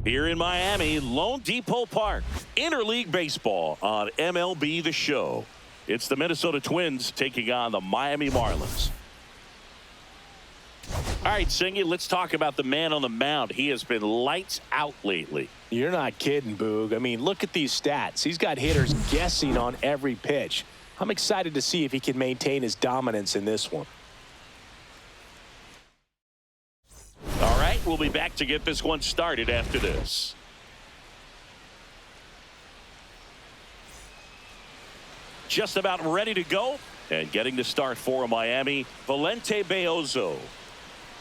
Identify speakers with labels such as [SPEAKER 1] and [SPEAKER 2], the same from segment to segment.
[SPEAKER 1] Here in Miami, Lone Depot Park, interleague baseball on MLB The Show. It's the Minnesota Twins taking on the Miami Marlins. All right, Singy, let's talk about the man on the mound. He has been lights out lately.
[SPEAKER 2] You're not kidding, Boog. I mean, look at these stats. He's got hitters guessing on every pitch. I'm excited to see if he can maintain his dominance in this one.
[SPEAKER 1] All right, we'll be back to get this one started after this. Just about ready to go. And getting the start for Miami, Valente Beozo.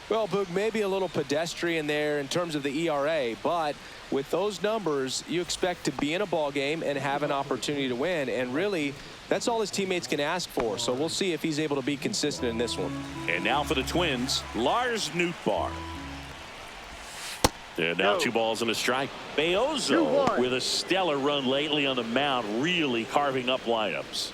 [SPEAKER 2] Well, Boog, maybe a little pedestrian there in terms of the ERA, but with those numbers, you expect to be in a ball game and have an opportunity to win. And really, that's all his teammates can ask for. So we'll see if he's able to be consistent in this one.
[SPEAKER 1] And now for the Twins, Lars Nootbaar. And now 2 balls and a strike. Beozo with a stellar run lately on the mound, really carving up lineups.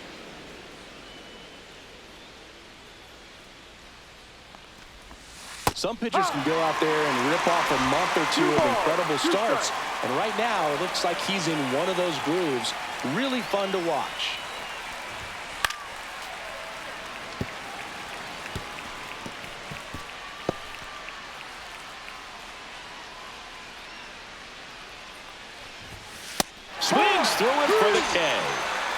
[SPEAKER 2] Some pitchers can go out there and rip off a month or two of incredible starts. And right now, it looks like he's in one of those grooves. Really fun to watch.
[SPEAKER 1] Swings through it for the K.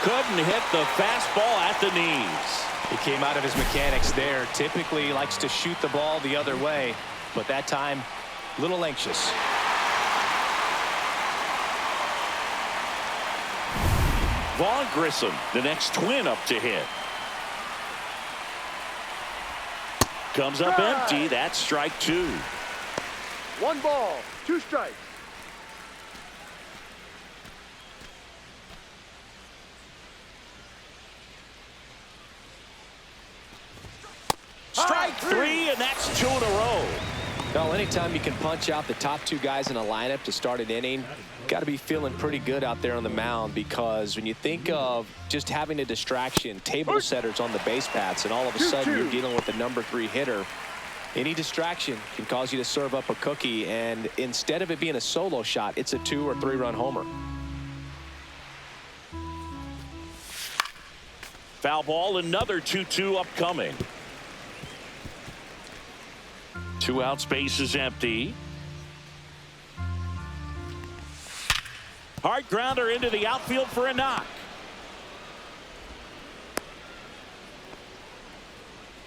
[SPEAKER 1] Couldn't hit the fastball at the knees.
[SPEAKER 2] He came out of his mechanics there. Typically likes to shoot the ball the other way, but that time, a little anxious.
[SPEAKER 1] Vaughn Grissom, the next Twin up to hit. Comes up empty. That's strike 2.
[SPEAKER 3] 1 ball, 2 strikes.
[SPEAKER 1] Strike 3, and that's 2 in a row.
[SPEAKER 2] Well, anytime you can punch out the top 2 guys in a lineup to start an inning, got to be feeling pretty good out there on the mound, because when you think of just having a distraction, table setters on the base paths, and all of a sudden you're dealing with the number 3 hitter, any distraction can cause you to serve up a cookie, and instead of it being a solo shot, it's a 2 or 3 run homer.
[SPEAKER 1] Foul ball, another 2-2 upcoming. 2 out, space is empty. Hard grounder into the outfield for a knock.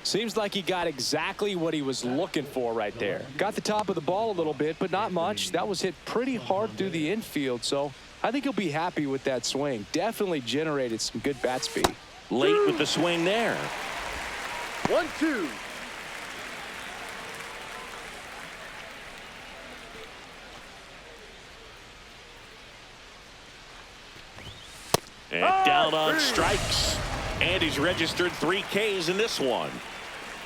[SPEAKER 2] Seems like he got exactly what he was looking for right there. Got the top of the ball a little bit, but not much. That was hit pretty hard through the infield, so I think he'll be happy with that swing. Definitely generated some good bat speed.
[SPEAKER 1] Late with the swing there.
[SPEAKER 3] 1-2.
[SPEAKER 1] And down on strikes. And he's registered 3 Ks in this one.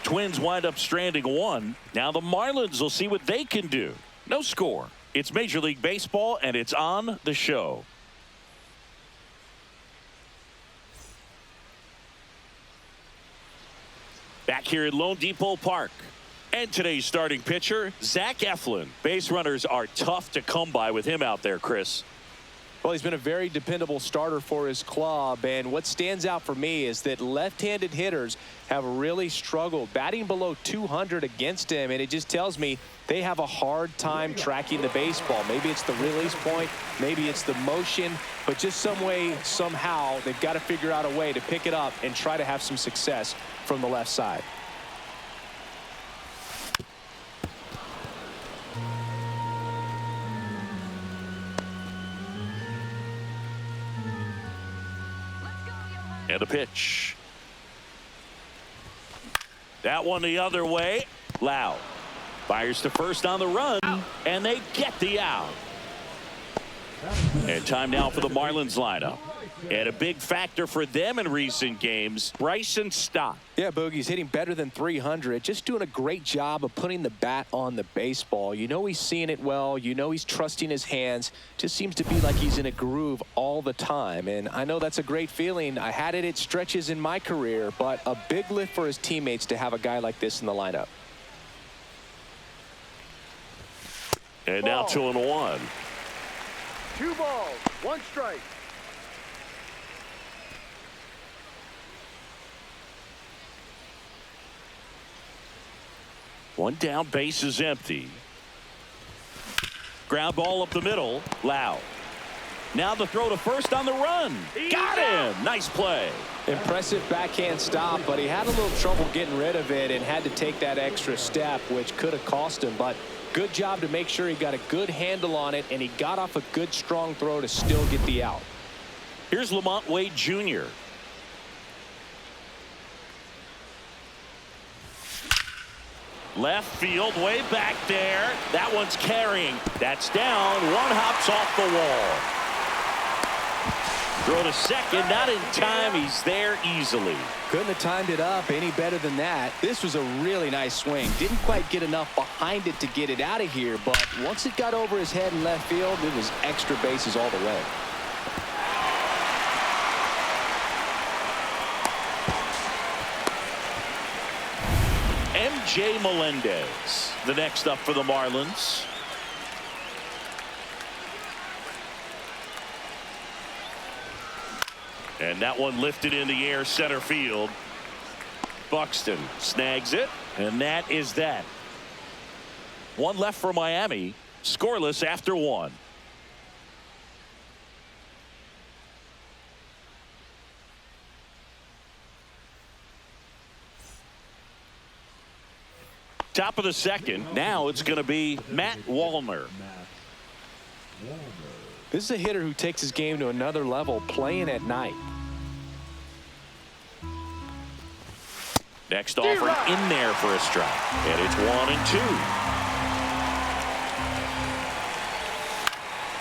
[SPEAKER 1] Twins wind up stranding 1. Now the Marlins will see what they can do. No score. It's Major League Baseball, and it's on the show. Back here at Lone Depot Park. And today's starting pitcher, Zach Eflin. Base runners are tough to come by with him out there, Chris.
[SPEAKER 2] Well, he's been a very dependable starter for his club, and what stands out for me is that left-handed hitters have really struggled batting below 200 against him, and it just tells me they have a hard time tracking the baseball. Maybe it's the release point, maybe it's the motion, but just some way, somehow, they've got to figure out a way to pick it up and try to have some success from the left side.
[SPEAKER 1] And a pitch. That one the other way. Loud. Fires to first on the run, and they get the out. And time now for the Marlins lineup. And a big factor for them in recent games, Bryson Stott.
[SPEAKER 2] Yeah, Boogie's hitting better than 300. Just doing a great job of putting the bat on the baseball. You know he's seeing it well. You know he's trusting his hands. Just seems to be like he's in a groove all the time. And I know that's a great feeling. I had it at stretches in my career, but a big lift for his teammates to have a guy like this in the lineup.
[SPEAKER 1] And now 2-1.
[SPEAKER 3] 2 balls, 1 strike.
[SPEAKER 1] One down, base is empty. Ground ball up the middle. Lau. Now the throw to first on the run. Got him. Nice play.
[SPEAKER 2] Impressive backhand stop, but he had a little trouble getting rid of it and had to take that extra step, which could have cost him. But good job to make sure he got a good handle on it, and he got off a good strong throw to still get the out.
[SPEAKER 1] Here's Lamont Wade Jr. Left field, way back there. That one's carrying. That's down. One hops off the wall. Throw to second, not in time. He's there easily.
[SPEAKER 2] Couldn't have timed it up any better than that. This was a really nice swing. Didn't quite get enough behind it to get it out of here, but once it got over his head in left field, it was extra bases all the way.
[SPEAKER 1] MJ Melendez, the next up for the Marlins. And that one lifted in the air center field. Buxton snags it, and that is that. One left for Miami, scoreless after 1. Top of the second. Now it's going to be Matt Wallner.
[SPEAKER 2] This is a hitter who takes his game to another level, playing at night.
[SPEAKER 1] Next offering in there for a strike. And it's 1-2.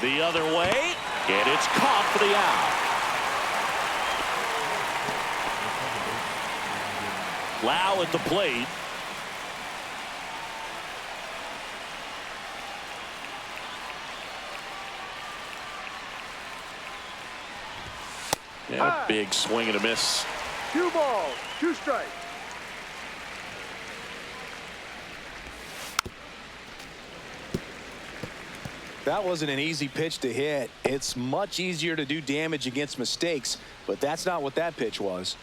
[SPEAKER 1] The other way. And it's caught for the out. Lau at the plate. Yeah, big swing and a miss.
[SPEAKER 3] 2 balls, 2 strikes.
[SPEAKER 2] That wasn't an easy pitch to hit. It's much easier to do damage against mistakes, but that's not what that pitch was.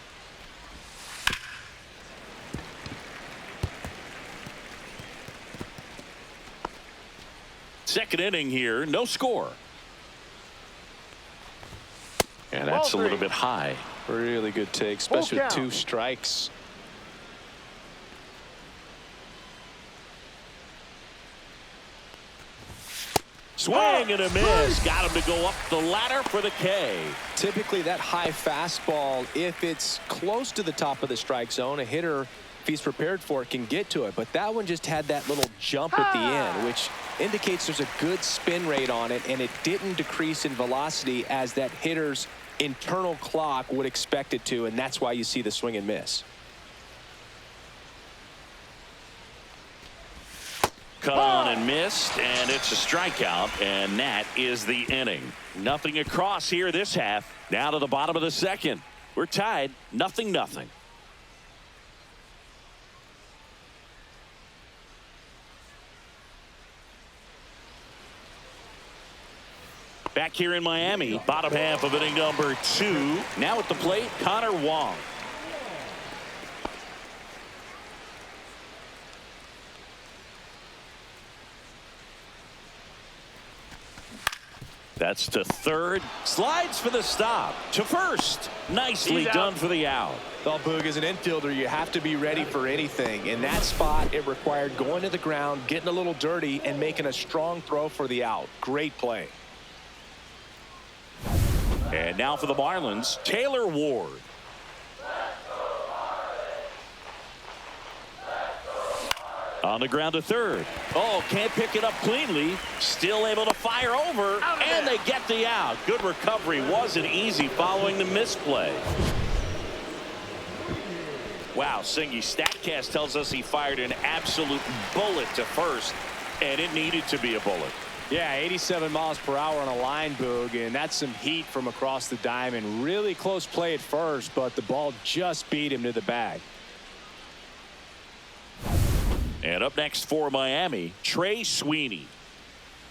[SPEAKER 1] Second inning here, no score. And that's a little bit high.
[SPEAKER 2] Really good take, especially with 2 strikes.
[SPEAKER 1] Swing and a miss. Got him to go up the ladder for the K.
[SPEAKER 2] Typically that high fastball, if it's close to the top of the strike zone, a hitter, if he's prepared for it, can get to it. But that one just had that little jump at the end, which indicates there's a good spin rate on it, and it didn't decrease in velocity as that hitter's internal clock would expect it to, and that's why you see the swing and miss.
[SPEAKER 1] Cut on and missed, and it's a strikeout, and that is the inning. Nothing across here this half. Now to the bottom of the second. We're tied, 0-0. Back here in Miami, bottom half of inning number 2. Now at the plate, Connor Wong. That's to third. Slides for the stop. To first. Nicely done for the out.
[SPEAKER 2] Well, Boog, as an infielder, you have to be ready for anything. In that spot, it required going to the ground, getting a little dirty, and making a strong throw for the out. Great play.
[SPEAKER 1] And now for the Marlins, Taylor Ward. On the ground to third. Oh, can't pick it up cleanly. Still able to fire over, and they get the out. Good recovery. Wasn't easy following the misplay. Wow, Singy, StatCast tells us he fired an absolute bullet to first, and it needed to be a bullet.
[SPEAKER 2] Yeah, 87 miles per hour on a line, Boog, and that's some heat from across the diamond. Really close play at first, but the ball just beat him to the bag.
[SPEAKER 1] And up next for Miami, Trey Sweeney.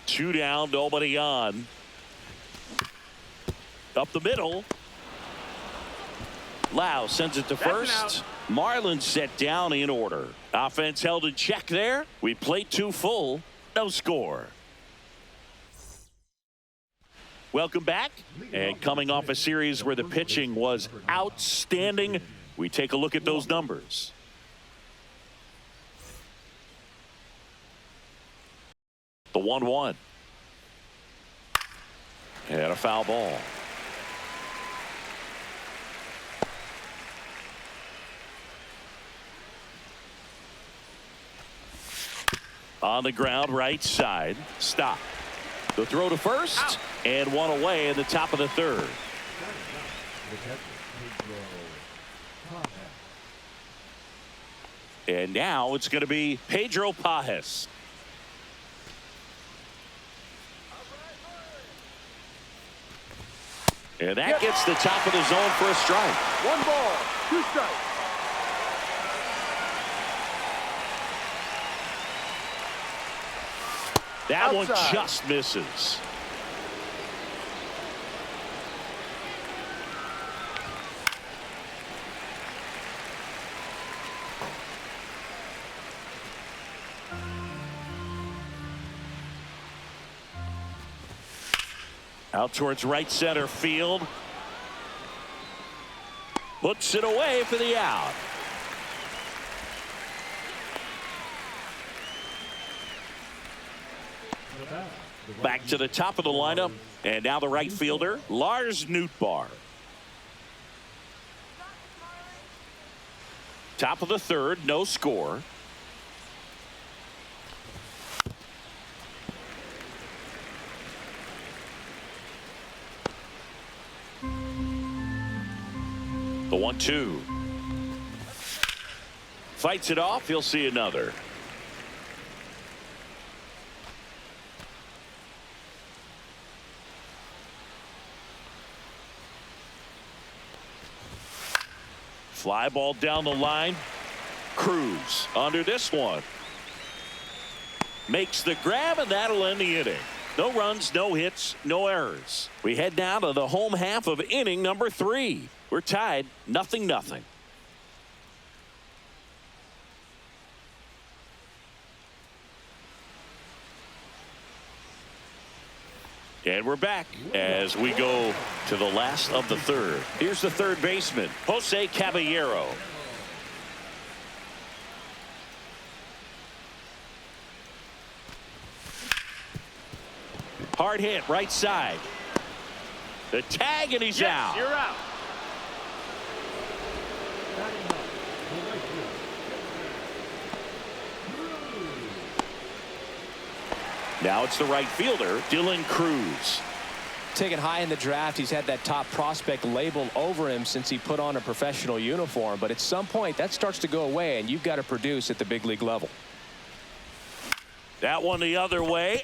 [SPEAKER 1] 2 down, nobody on. Up the middle. Lau sends it to first. Marlins set down in order. Offense held in check there. We played 2 full. No score. Welcome back. And coming off a series where the pitching was outstanding, we take a look at those numbers. The 1-1. And a foul ball. On the ground, right side. Stop. The throw to first. And one away in the top of the 3rd. And now it's going to be Pedro Pajes. And that gets the top of the zone for a strike.
[SPEAKER 3] 1 ball, 2 strikes.
[SPEAKER 1] That
[SPEAKER 3] Outside.
[SPEAKER 1] one just misses. Out towards right center field. Puts it away for the out. Back to the top of the lineup. And now the right fielder, Lars Nootbaar. Top of the 3rd, no score. The 1-2. Fights it off. He'll see another. Fly ball down the line. Cruz under this one. Makes the grab, and that'll end the inning. No runs, no hits, no errors. We head now to the home half of inning number 3. We're tied 0-0. And we're back as we go to the last of the 3rd. Here's the 3rd baseman, Jose Caballero. Hard hit, right side. The tag, and he's out.
[SPEAKER 3] You're out.
[SPEAKER 1] Now it's the right fielder, Dylan Cruz.
[SPEAKER 2] Taken high in the draft, he's had that top prospect label over him since he put on a professional uniform. But at some point, that starts to go away, and you've got to produce at the big league level.
[SPEAKER 1] That one the other way.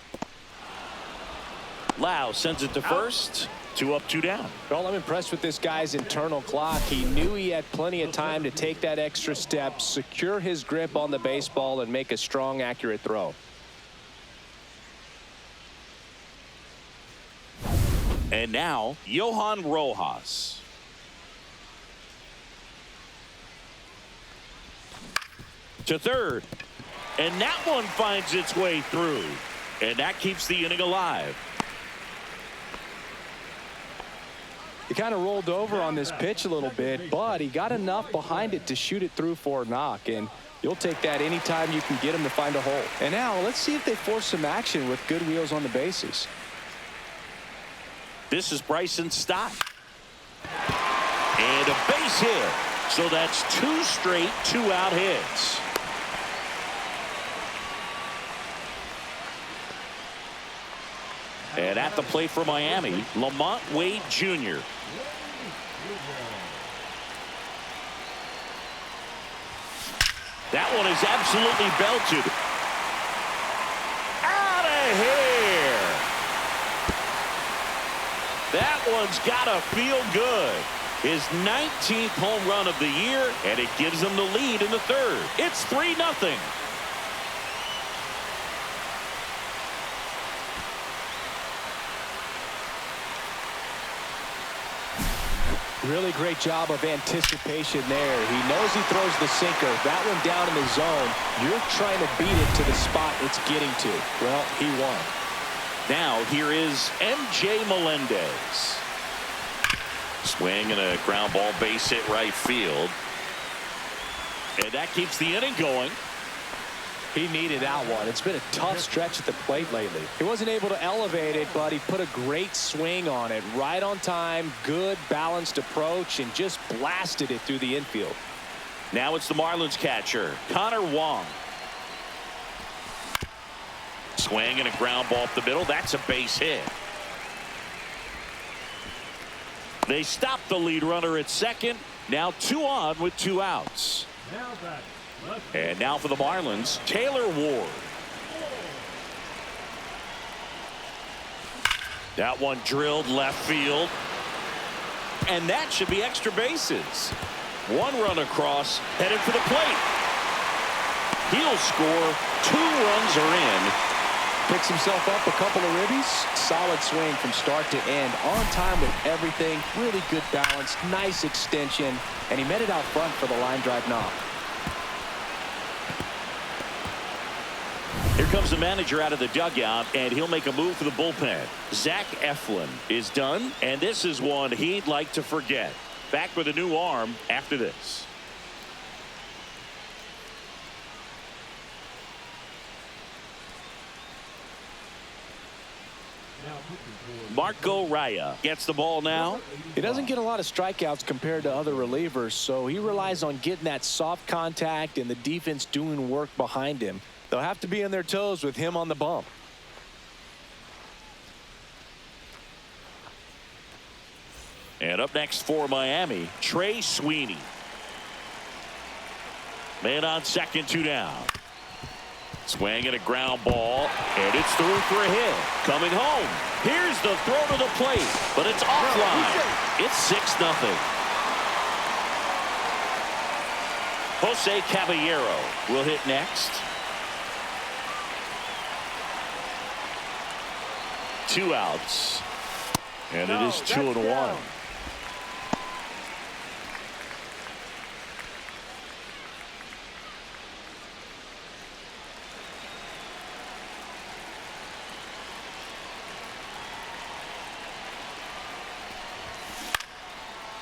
[SPEAKER 1] Lau sends it to first. 2 up, 2 down.
[SPEAKER 2] Well, I'm impressed with this guy's internal clock. He knew he had plenty of time to take that extra step, secure his grip on the baseball, and make a strong, accurate throw.
[SPEAKER 1] And now, Johan Rojas. To 3rd. And that one finds its way through. And that keeps the inning alive.
[SPEAKER 2] He kind of rolled over on this pitch a little bit, but he got enough behind it to shoot it through for a knock. And you'll take that anytime you can get him to find a hole. And now let's see if they force some action with good wheels on the bases.
[SPEAKER 1] This is Bryson Stott. And a base hit. So that's 2 straight 2-out hits. And at the plate for Miami, Lamont Wade Jr. That one is absolutely belted. Out of here. That one's got to feel good. His 19th home run of the year, and it gives them the lead in the 3rd. It's 3-0.
[SPEAKER 2] Really great job of anticipation there. He knows he throws the sinker. That one down in the zone. You're trying to beat it to the spot it's getting to. Well, he won.
[SPEAKER 1] Now here is MJ Melendez. Swing and a ground ball, base hit right field. And that keeps the inning going.
[SPEAKER 2] He needed that one. It's been a tough stretch at the plate lately. He wasn't able to elevate it, but he put a great swing on it. Right on time, good balanced approach, and just blasted it through the infield.
[SPEAKER 1] Now it's the Marlins catcher, Connor Wong. Swing and a ground ball up the middle. That's a base hit. They stop the lead runner at second. Now 2 on with 2 outs. And now for the Marlins, Taylor Ward. That one drilled left field. And that should be extra bases. 1 run across, headed for the plate. He'll score. 2 runs are in.
[SPEAKER 2] Picks himself up a couple of ribbies. Solid swing from start to end. On time with everything. Really good balance. Nice extension. And he met it out front for the line drive knock.
[SPEAKER 1] Here comes the manager out of the dugout, and he'll make a move for the bullpen. Zach Eflin is done, and this is one he'd like to forget. Back with a new arm after this. Marco Raya gets the ball now.
[SPEAKER 2] He doesn't get a lot of strikeouts compared to other relievers, so he relies on getting that soft contact and the defense doing work behind him. They'll have to be on their toes with him on the bump.
[SPEAKER 1] And up next for Miami, Trey Sweeney. Man on second, 2 down. Swing and a ground ball, and it's through for a hit. Coming home. Here's the throw to the plate, but it's offline. It's 6-0. Jose Caballero will hit next. 2 outs. And it is 2-1.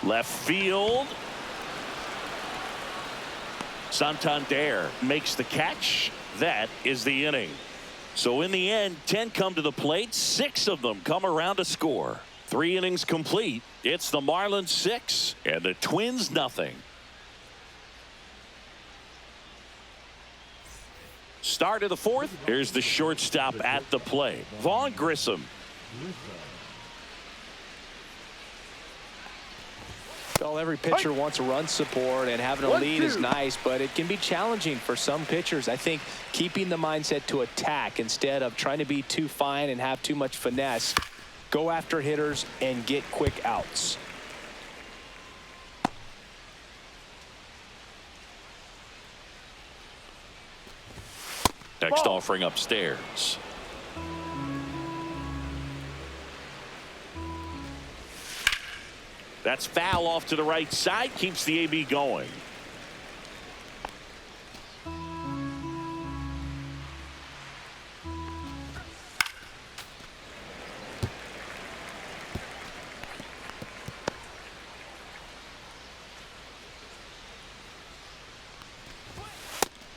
[SPEAKER 1] Left field. Santander makes the catch. That is the inning. So in the end, 10 come to the plate. 6 of them come around to score. 3 innings complete. It's the Marlins 6 and the Twins nothing. Start of the 4th. Here's the shortstop at the plate, Vaughn Grissom.
[SPEAKER 2] Well, every pitcher wants a run support, and having a lead is nice, but it can be challenging for some pitchers. I think keeping the mindset to attack instead of trying to be too fine and have too much finesse. Go after hitters and get quick outs.
[SPEAKER 1] Next offering upstairs. That's foul off to the right side. Keeps the AB going.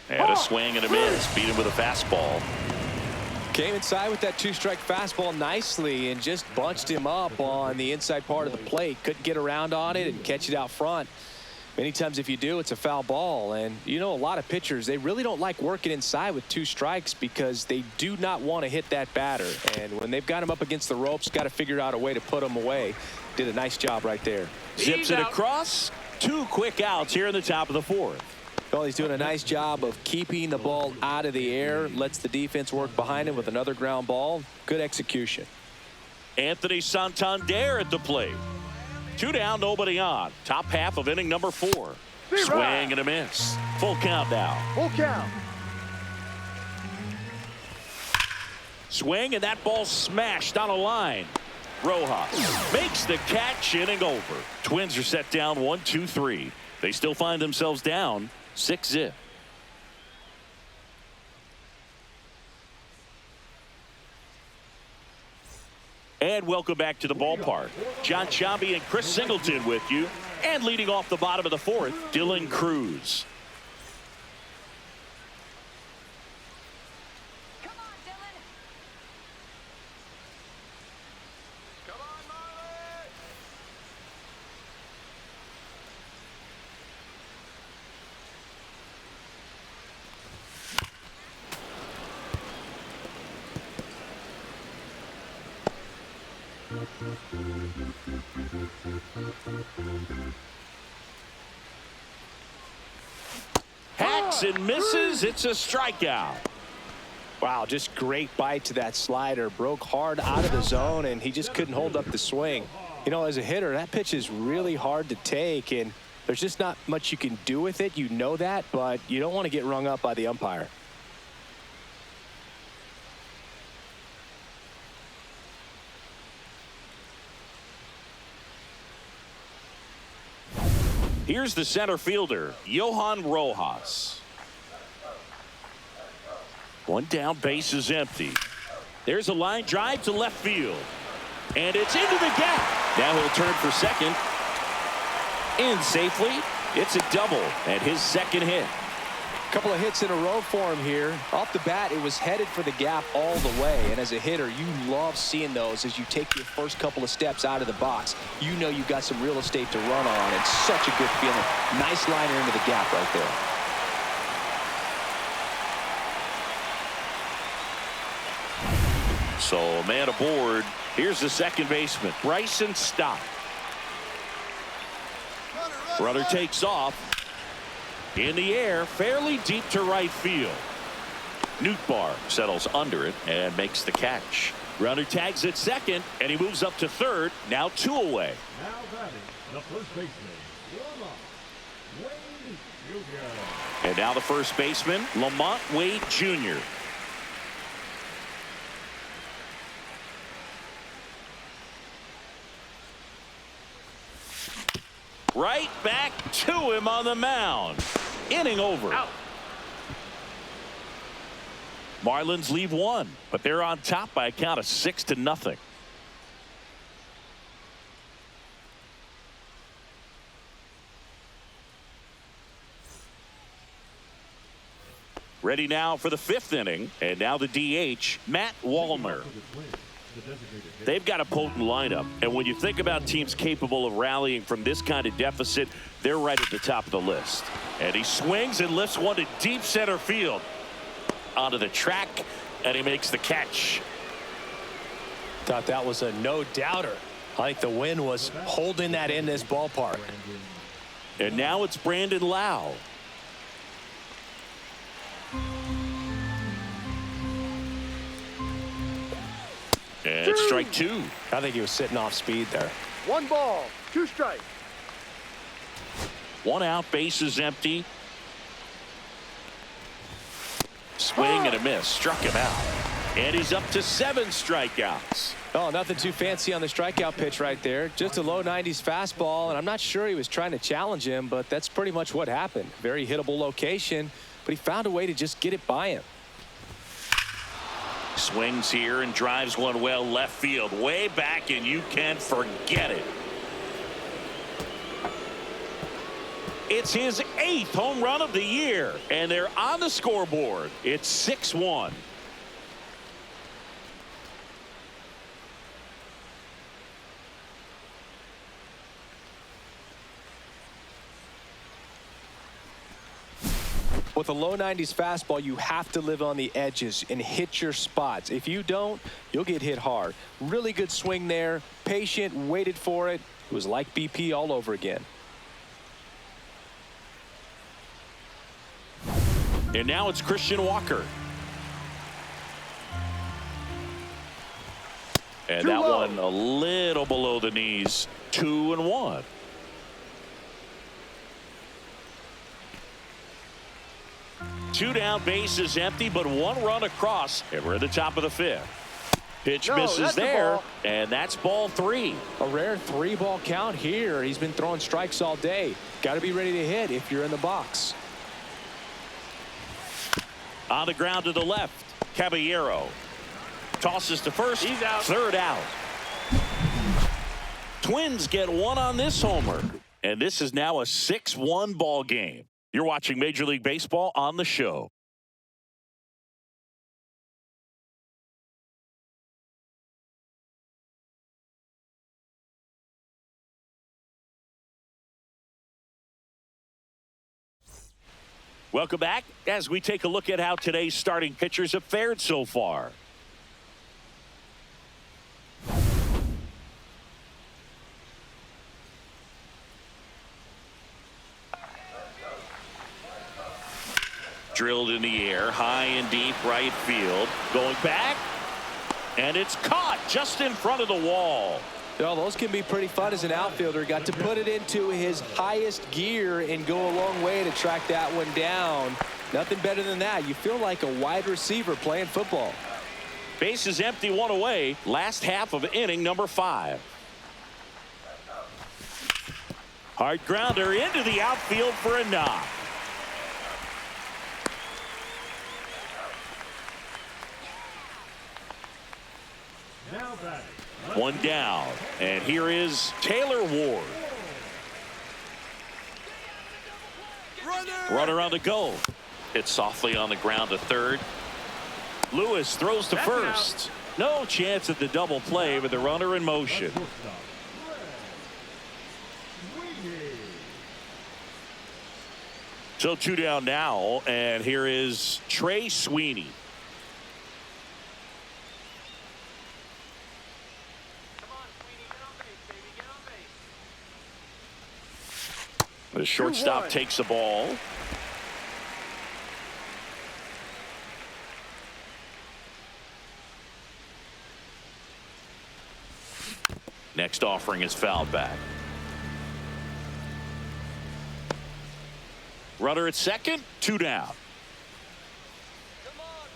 [SPEAKER 1] And a swing and a miss. Beat him with a fastball.
[SPEAKER 2] Came inside with that 2-strike fastball nicely and just bunched him up on the inside part of the plate. Couldn't get around on it and catch it out front. Many times if you do, it's a foul ball. And you know, a lot of pitchers, they really don't like working inside with 2 strikes because they do not want to hit that batter. And when they've got him up against the ropes, got to figure out a way to put him away. Did a nice job right there.
[SPEAKER 1] Zips it across. 2 quick outs here in the top of the 4th.
[SPEAKER 2] Well, he's doing a nice job of keeping the ball out of the air. Lets the defense work behind him with another ground ball. Good execution.
[SPEAKER 1] Anthony Santander at the plate. 2 down, nobody on. Top half of inning number 4. Swing and a miss. Full count now.
[SPEAKER 3] Full count.
[SPEAKER 1] Swing, and that ball smashed on a line. Rojas makes the catch, inning over. Twins are set down 1-2-3. They still find themselves down 6-0. And welcome back to the ballpark. John Sciambi and Chris Singleton with you. And leading off the bottom of the fourth, Dylan Cruz.
[SPEAKER 4] Come on, Dylan. Come on, Marlins.
[SPEAKER 1] Hacks and misses. It's a strikeout.
[SPEAKER 2] Wow, just great bite to that slider. Broke hard out of the zone, and he just couldn't hold up the swing. You know, as a hitter, that pitch is really hard to take, and there's just not much you can do with it. You know that, but you don't want to get rung up by the umpire.
[SPEAKER 1] Here's the center fielder, Johan Rojas. One down, base is empty. There's a line drive to left field. And it's into the gap. Now he'll turn for second. In safely. It's a double and his second hit.
[SPEAKER 2] Couple of hits in a row for him here. Off the bat, it was headed for the gap all the way. And as a hitter, you love seeing those as you take your first couple of steps out of the box. You know you got some real estate to run on. It's such a good feeling. Nice liner into the gap right there.
[SPEAKER 1] So man aboard. Here's the second baseman, Bryson Stott. Runner takes off. In the air, fairly deep to right field. Nootbaar settles under it and makes the catch. Runner tags at second, and he moves up to third. Now 2 away.
[SPEAKER 3] Now batting, the first baseman, Wade Jr.
[SPEAKER 1] And now the first baseman, Lamont Wade Jr. Right back to him on the mound. Inning over.
[SPEAKER 4] Out.
[SPEAKER 1] Marlins leave one, but they're on top by a count of 6-0. Ready now for the 5th inning, and now the DH, Matt Wallner. They've got a potent lineup, and when you think about teams capable of rallying from this kind of deficit, they're right at the top of the list. And he swings and lifts one to deep center field. Onto the track, and he makes the catch.
[SPEAKER 2] Thought that was a no-doubter. I think the wind was holding that in this ballpark.
[SPEAKER 1] And now it's Brandon Lau. And strike 2.
[SPEAKER 2] I think he was sitting off speed there.
[SPEAKER 3] 1 ball, 2 strikes.
[SPEAKER 1] 1 out, base is empty. Swing and a miss, struck him out. And he's up to 7 strikeouts.
[SPEAKER 2] Oh, nothing too fancy on the strikeout pitch right there. Just a low 90s fastball, and I'm not sure he was trying to challenge him, but that's pretty much what happened. Very hittable location, but he found a way to just get it by him.
[SPEAKER 1] Swings here and drives one well left field, way back, and you can forget it. It's his 8th home run of the year, and they're on the scoreboard. It's 6-1.
[SPEAKER 2] With a low 90s fastball, you have to live on the edges and hit your spots. If you don't, you'll get hit hard. Really good swing there. Patient, waited for it. It was like BP all over again.
[SPEAKER 1] And now it's Christian Walker. And that one a little below the knees. 2-1. Two down, base is empty, but 1 run across, and we're at the top of the 5th. Pitch
[SPEAKER 3] No,
[SPEAKER 1] misses
[SPEAKER 3] that's a
[SPEAKER 1] there,
[SPEAKER 3] ball.
[SPEAKER 1] and that's ball 3.
[SPEAKER 2] A rare 3-ball count here. He's been throwing strikes all day. Got to be ready to hit if you're in the box.
[SPEAKER 1] On the ground to the left, Caballero tosses to first.
[SPEAKER 3] He's out.
[SPEAKER 1] Third out. Twins get one on this homer, and this is now a 6-1 ball game. You're watching Major League Baseball on the show. Welcome back as we take a look at how today's starting pitchers have fared so far. Drilled in the air, high and deep right field. Going back, and it's caught just in front of the wall.
[SPEAKER 2] Well, those can be pretty fun as an outfielder. Got to put it into his highest gear and go a long way to track that one down. Nothing better than that. You feel like a wide receiver playing football.
[SPEAKER 1] Base is empty, one away. Last half of inning number 5. Hard grounder into the outfield for a knock.
[SPEAKER 3] Now batting.
[SPEAKER 1] One down, and here is Taylor Ward. Runner on the go. Hit softly on the ground to third. Lewis throws to
[SPEAKER 3] That's
[SPEAKER 1] first. No chance at the double play with the runner in motion.
[SPEAKER 3] Shortstop. Swinging.
[SPEAKER 1] So 2 down now, and here is Trey Sweeney.
[SPEAKER 4] Come on, Sweeney, get on base, baby, get on base.
[SPEAKER 1] The shortstop
[SPEAKER 3] 2-1.
[SPEAKER 1] takes the ball. Next offering is fouled back. Runner at second, 2 down.
[SPEAKER 4] Come on,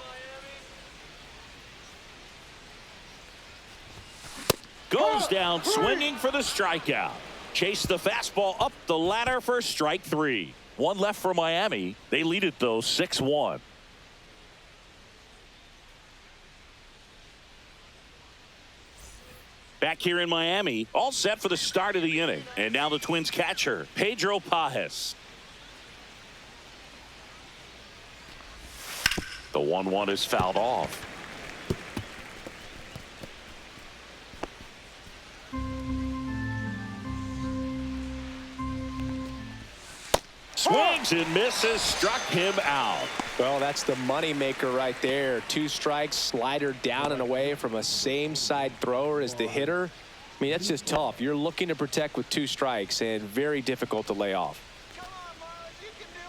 [SPEAKER 4] Miami.
[SPEAKER 1] Goes down swinging for the strikeout. Chase the fastball up the ladder for strike 3. One left for Miami. They lead it though 6-1. Back here in Miami, all set for the start of the inning. And now the Twins catcher, Pedro Pajes. The 1-1 is fouled off. Swings and misses, struck him out.
[SPEAKER 2] Well, that's the money maker right there. 2 strikes, slider down and away from a same side thrower as the hitter. I mean, that's just tough. You're looking to protect with 2 strikes and very difficult to lay off.
[SPEAKER 4] Come on, Marlins, you can do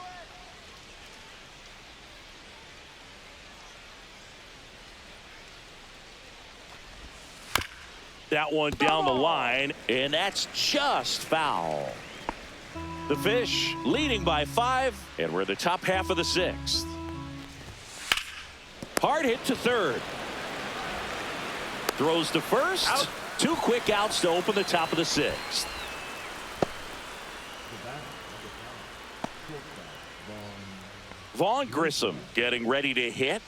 [SPEAKER 4] it.
[SPEAKER 1] That one down the line, and that's just foul. The Fish leading by 5, and we're in the top half of the 6th. Hard hit to third. Throws to first.
[SPEAKER 3] Out.
[SPEAKER 1] 2 quick outs to open the top of the 6th.
[SPEAKER 3] The batter of the count. Shortstop.
[SPEAKER 1] Vaughn Grissom getting ready to hit.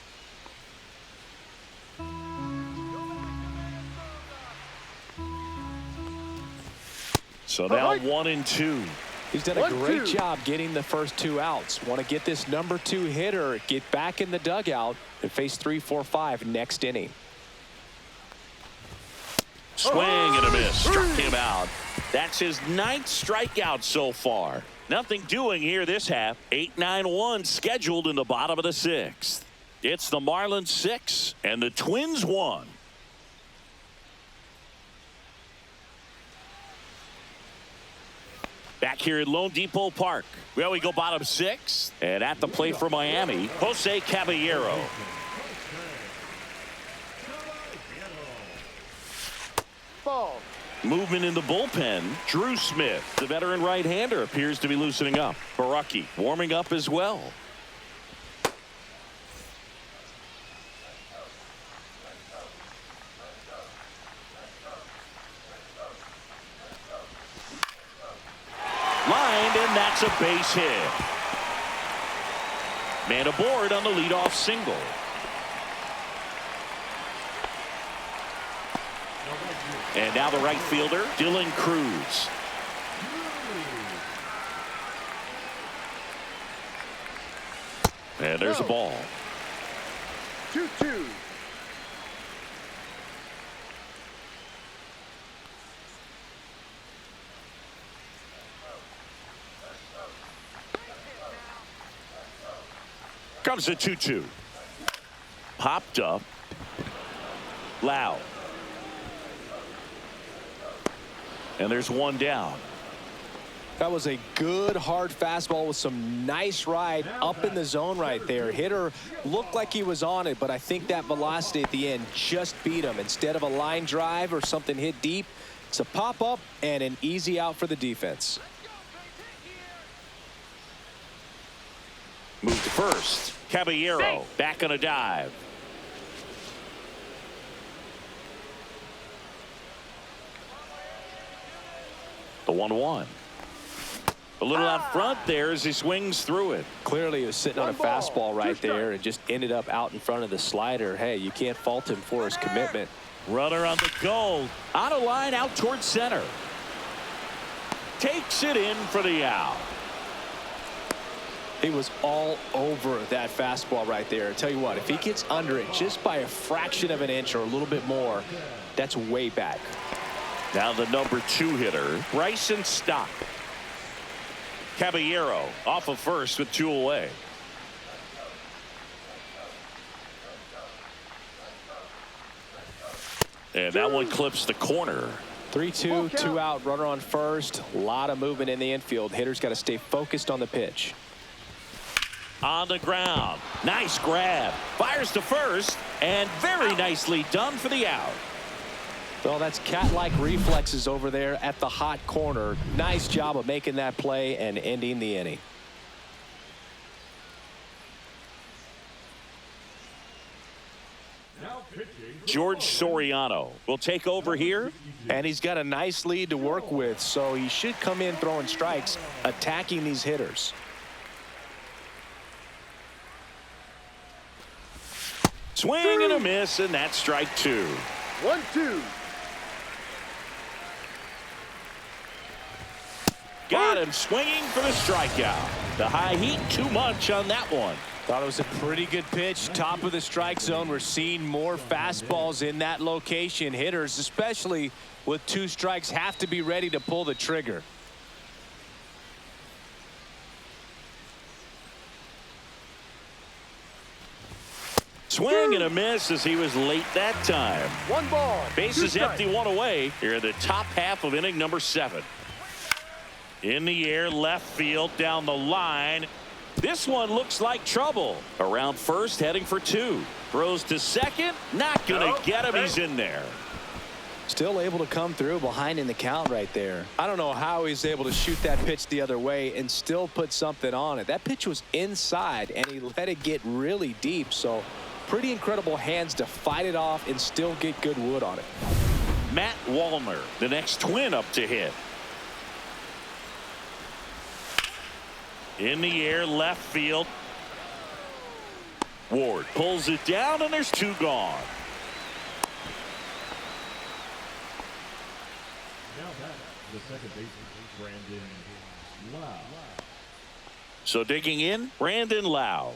[SPEAKER 1] So now 1-2.
[SPEAKER 2] He's done a
[SPEAKER 3] 1-2.
[SPEAKER 2] great job getting the first 2 outs. Want to get this number 2 hitter, get back in the dugout, and face 3, 4, 5 next inning.
[SPEAKER 1] Swing and a miss. Struck him out. That's his 9th strikeout so far. Nothing doing here this half. 8-9-1 scheduled in the bottom of the 6th. It's the Marlins 6 and the Twins 1. Back here at Lone Depot Park. Well, we go bottom 6. And at the plate for Miami, Jose Caballero.
[SPEAKER 3] Ball.
[SPEAKER 1] Movement in the bullpen. Drew Smith, the veteran right-hander, appears to be loosening up. Baraki warming up as well. And that's a base hit. Man aboard on the leadoff single. And now the right fielder, Dylan Cruz. And there's a ball.
[SPEAKER 3] 2-2.
[SPEAKER 1] Comes the 2-2. Popped up. Loud. And there's one down.
[SPEAKER 2] That was a good hard fastball with some nice ride up in the zone right there. Hitter looked like he was on it, but I think that velocity at the end just beat him. Instead of a line drive or something hit deep, it's a pop up and an easy out for the defense.
[SPEAKER 1] Move to first. Caballero back on a dive. The 1-1. A little out front there as he swings through it.
[SPEAKER 2] Clearly he was sitting on a fastball right there and just ended up out in front of the slider. Hey, you can't fault him for his commitment.
[SPEAKER 1] Runner on the goal. On a line out towards center. Takes it in for the out.
[SPEAKER 2] He was all over that fastball right there. I tell you what, if he gets under it just by a fraction of an inch or a little bit more, that's way back.
[SPEAKER 1] Now the number 2 hitter, Bryson Stock. Caballero off of first with 2 away. And that one clips the corner.
[SPEAKER 2] 3-2, 2 out, runner on first. A lot of movement in the infield. Hitter's got to stay focused on the pitch.
[SPEAKER 1] On the ground. Nice grab. Fires to first. And very nicely done for the out.
[SPEAKER 2] Well, that's cat-like reflexes over there at the hot corner. Nice job of making that play and ending the inning.
[SPEAKER 1] George Soriano will take over here.
[SPEAKER 2] And he's got a nice lead to work with, so he should come in throwing strikes, attacking these hitters.
[SPEAKER 1] Swing and a miss, and that's strike 2.
[SPEAKER 3] 1-2.
[SPEAKER 1] Got him swinging for the strikeout. The high heat too much on that one.
[SPEAKER 2] Thought it was a pretty good pitch. Top of the strike zone. We're seeing more fastballs in that location. Hitters, especially with 2 strikes, have to be ready to pull the trigger.
[SPEAKER 1] Swing and a miss as he was late that time.
[SPEAKER 3] 1 ball.
[SPEAKER 1] Bases
[SPEAKER 3] 2
[SPEAKER 1] empty,
[SPEAKER 3] strikes.
[SPEAKER 1] 1 away. Here in the top half of inning number 7. In the air, left field, down the line. This one looks like trouble. Around first, heading for 2. Throws to second. Not going to get him. He's in there.
[SPEAKER 2] Still able to come through behind in the count right there. I don't know how he's able to shoot that pitch the other way and still put something on it. That pitch was inside, and he let it get really deep. So pretty incredible hands to fight it off and still get good wood on it.
[SPEAKER 1] Matt Wallner, the next Twin up to hit. In the air, left field. Ward pulls it down, and there's 2 gone.
[SPEAKER 3] Now back, the second baseman, Brandon Lau.
[SPEAKER 1] So digging in, Brandon Lau.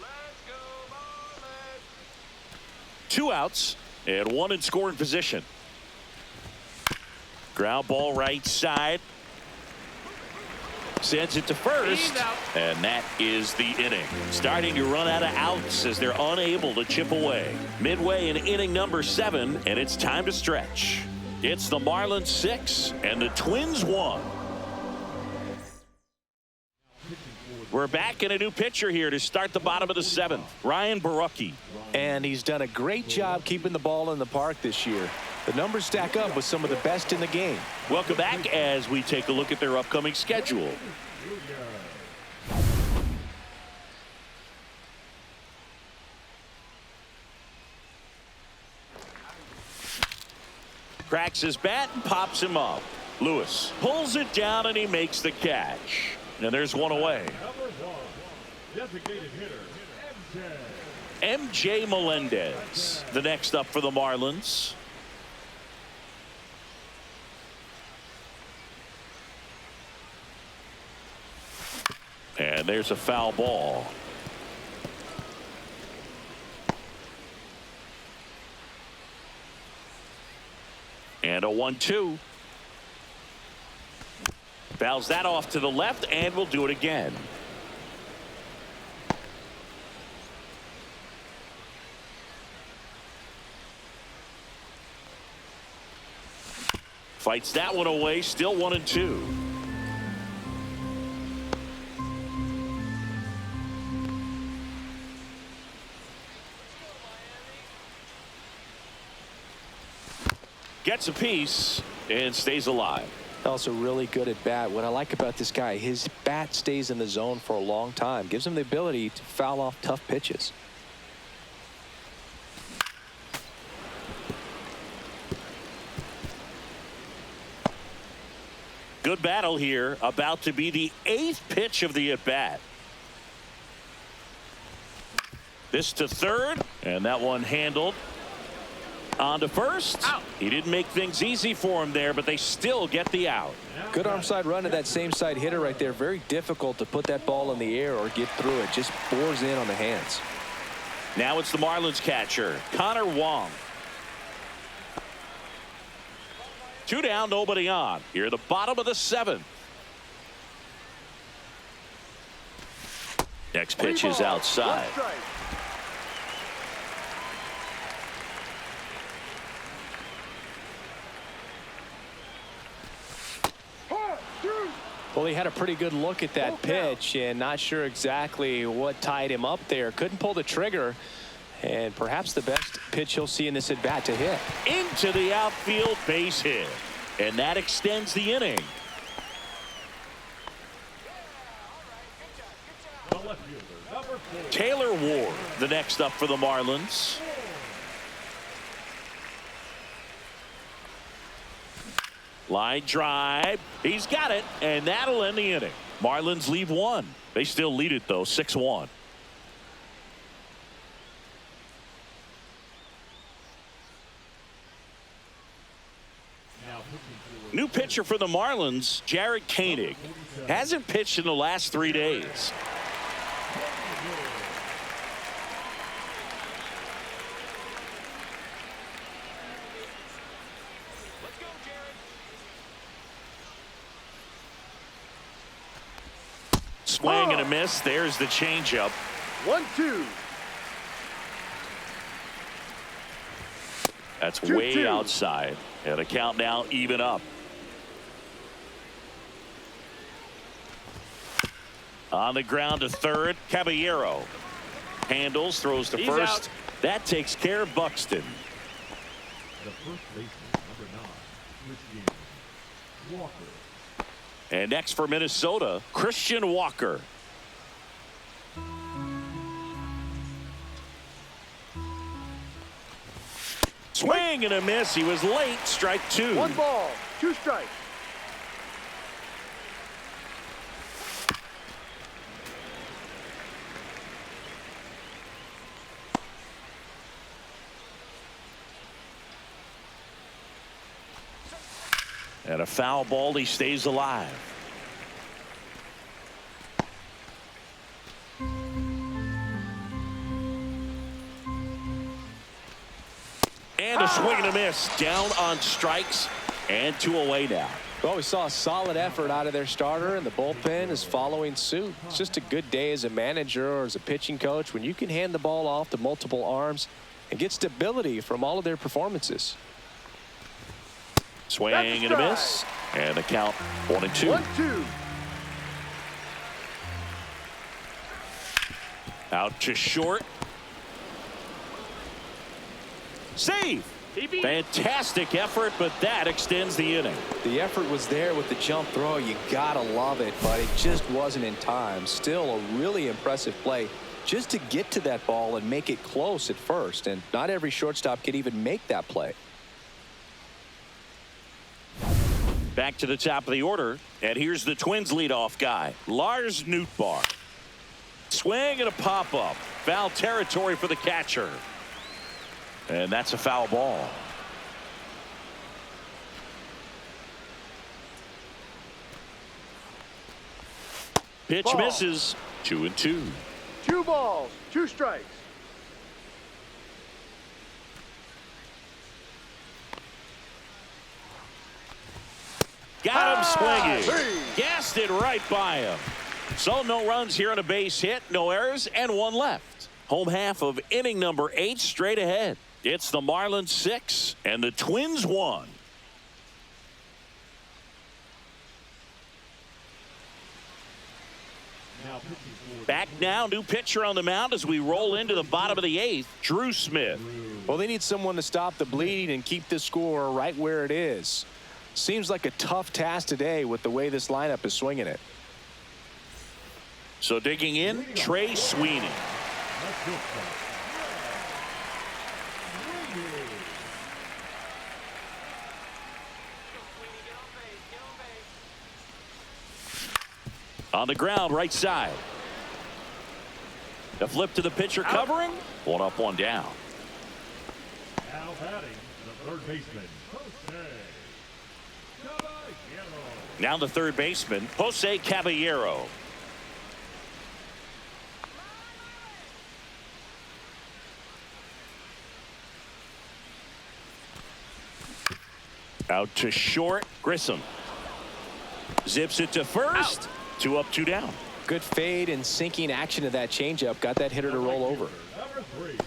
[SPEAKER 4] Let's go, Marlins.
[SPEAKER 1] 2 outs and 1 in scoring position. Ground ball right side. Sends it to first, and that is the inning. Starting to run out of outs as they're unable to chip away. Midway in inning number 7, and it's time to stretch. It's the Marlins 6 and the Twins 1. We're back in a new pitcher here to start the bottom of the 7th. Ryan Borucki.
[SPEAKER 2] And he's done a great job keeping the ball in the park this year. The numbers stack up with some of the best in the game.
[SPEAKER 1] Welcome back as we take a look at their upcoming schedule. Cracks his bat and pops him up. Lewis pulls it down and he makes the catch. And there's one away.
[SPEAKER 3] Number 1, designated hitter, MJ.
[SPEAKER 1] MJ Melendez, the next up for the Marlins. And there's a foul ball. And a 1-2. Fouls that off to the left, and we'll do it again. Fights that one away, still 1-2. Gets a piece and stays alive.
[SPEAKER 2] Also really good at bat. What I like about this guy, his bat stays in the zone for a long time. Gives him the ability to foul off tough pitches.
[SPEAKER 1] Good battle here. About to be the 8th pitch of the at-bat. This to third, and that one handled. On to first. Out. He didn't make things easy for him there, but they still get the out.
[SPEAKER 2] Good arm side run to that same side hitter right there. Very difficult to put that ball in the air or get through it. Just bores in on the hands.
[SPEAKER 1] Now it's the Marlins catcher, Connor Wong. 2 down, nobody on. Here at the bottom of the 7th. Next pitch is outside.
[SPEAKER 2] Well, he had a pretty good look at that pitch and not sure exactly what tied him up there. Couldn't pull the trigger, and perhaps the best pitch he'll see in this at bat to hit.
[SPEAKER 1] Into the outfield, base hit, and that extends the inning.
[SPEAKER 3] The left fielder, number 4,
[SPEAKER 1] Taylor Ward, the next up for the Marlins. Line drive. He's got it, and that'll end the inning. Marlins leave 1. They still lead it, though, 6-1. New pitcher for the Marlins, Jared Koenig. Hasn't pitched in the last 3 days. Swing and a miss. There's the changeup.
[SPEAKER 4] 1-2.
[SPEAKER 1] That's way outside. And the count now even up. On the ground to third, Caballero handles, throws to first.
[SPEAKER 4] Out.
[SPEAKER 1] That takes care of Buxton.
[SPEAKER 3] the first baseman, number 9, Christian Walker.
[SPEAKER 1] And next for Minnesota, Christian Walker. Swing and a miss. He was late. Strike 2.
[SPEAKER 4] 1 ball, 2 strikes.
[SPEAKER 1] And a foul ball. He stays alive. And a swing and a miss. Down on strikes. And 2 away now.
[SPEAKER 2] Well, we saw a solid effort out of their starter, and the bullpen is following suit. It's just a good day as a manager or as a pitching coach when you can hand the ball off to multiple arms and get stability from all of their performances.
[SPEAKER 1] Swing and a miss. And the count 1-2.
[SPEAKER 4] 1-2.
[SPEAKER 1] Out to short. Save. Fantastic effort, but that extends the inning.
[SPEAKER 2] The effort was there with the jump throw. You gotta love it, but it just wasn't in time. Still a really impressive play just to get to that ball and make it close at first, and not every shortstop can even make that play.
[SPEAKER 1] Back to the top of the order, and here's the Twins leadoff guy, Lars Nootbaar. Swing and a pop-up. Foul territory for the catcher. And that's a foul ball. Pitch
[SPEAKER 4] Ball.
[SPEAKER 1] misses. 2-2.
[SPEAKER 4] 2 balls, 2 strikes.
[SPEAKER 1] Got him swinging.
[SPEAKER 4] 3.
[SPEAKER 1] Gassed it right by him. So no runs here on a base hit, no errors, and 1 left. Home half of inning number 8 straight ahead. It's the Marlins 6 and the Twins 1. Back now, new pitcher on the mound as we roll into the bottom of the 8th, Drew Smith.
[SPEAKER 2] Well, they need someone to stop the bleeding and keep the score right where it is. Seems like a tough task today with the way this lineup is swinging it.
[SPEAKER 1] So digging in, Trey Sweeney. On the ground, right side. The flip to the pitcher covering. 1 up, 1 down.
[SPEAKER 3] Now batting, the third baseman, Jose.
[SPEAKER 1] Now the third baseman, Jose Caballero. Out to short, Grissom. Zips it to first. 2 up, 2 down.
[SPEAKER 2] Good fade and sinking action of that changeup got that hitter to roll over.
[SPEAKER 3] Number 3,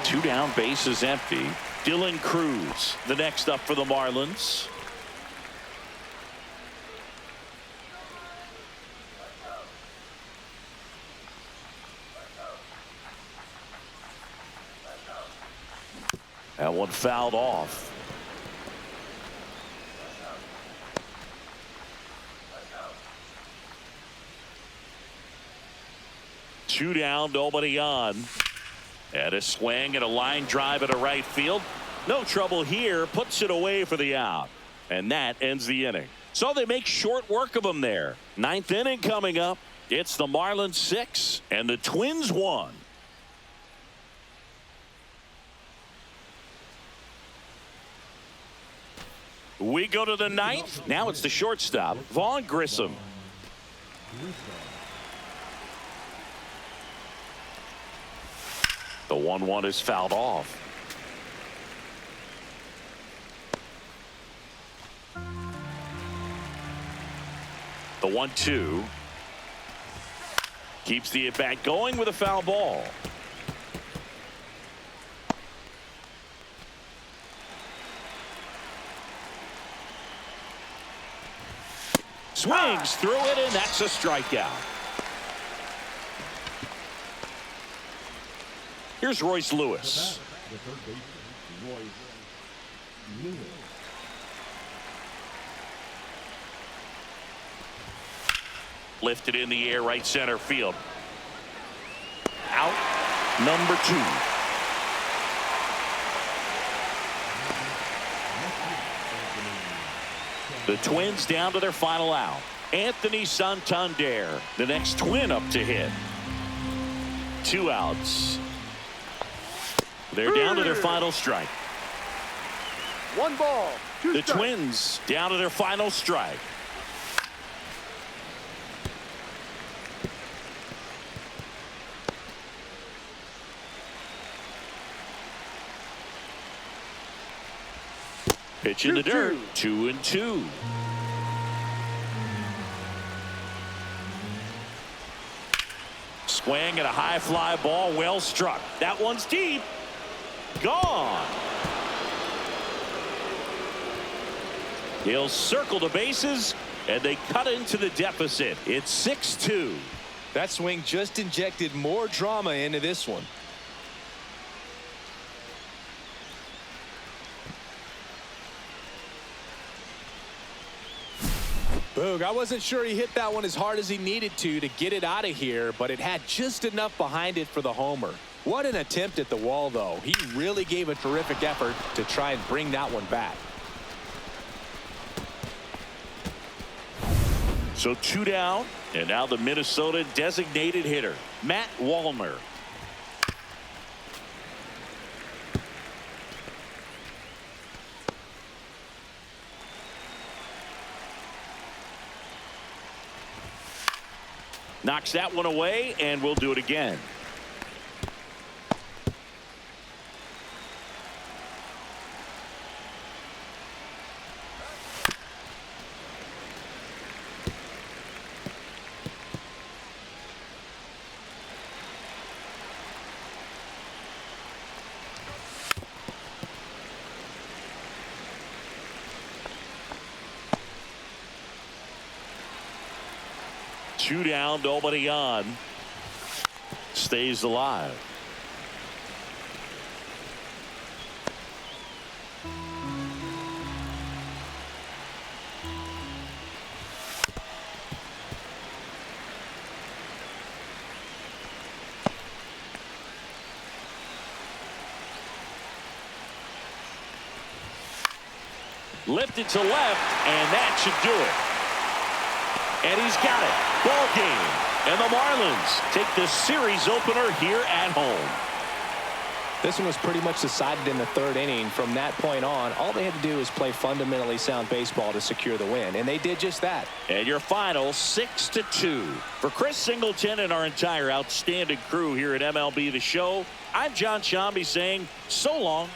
[SPEAKER 1] 2 down, bases empty. Dylan Cruz, the next up for the Marlins. That one fouled off. Two down, nobody on. And a swing and a line drive at a right field. No trouble here. Puts it away for the out. And that ends the inning. So they make short work of them there. 9th inning coming up. It's the Marlins 6 and the Twins 1. We go to the 9th. Now it's the shortstop, Vaughn Grissom. The 1-1 is fouled off. The 1-2 keeps the at-bat going with a foul ball. Swings through it, and that's a strikeout. Here's Royce Lewis.
[SPEAKER 3] the third baseman, Royce Lewis.
[SPEAKER 1] Lifted in the air, right center field. Out, number 2. The Twins down to their final out. Anthony Santander, the next Twin up to hit. 2 outs. They're down to their final strike.
[SPEAKER 4] 1 ball, 2
[SPEAKER 1] The
[SPEAKER 4] strikes.
[SPEAKER 1] Twins down to their final strike. Pitch in the dirt. 2-2. Swing and a high fly ball, well struck. That one's deep. Gone. He'll circle the bases, and they cut into the deficit. It's 6-2.
[SPEAKER 2] That swing just injected more drama into this one. Boog, I wasn't sure he hit that one as hard as he needed to get it out of here, but it had just enough behind it for the homer. What an attempt at the wall, though. He really gave a terrific effort to try and bring that one back.
[SPEAKER 1] So 2 down, and now the Minnesota designated hitter, Matt Wallner. Knocks that one away, and we'll do it again. Two down, nobody on. Stays alive. Lifted to left, and that should do it. And he's got it. Ball game. And the Marlins take the series opener here at home.
[SPEAKER 2] This one was pretty much decided in the 3rd inning. From that point on, all they had to do was play fundamentally sound baseball to secure the win, and they did just that.
[SPEAKER 1] And your final 6-2. For Chris Singleton and our entire outstanding crew here at MLB The Show, I'm John Shambi saying so long.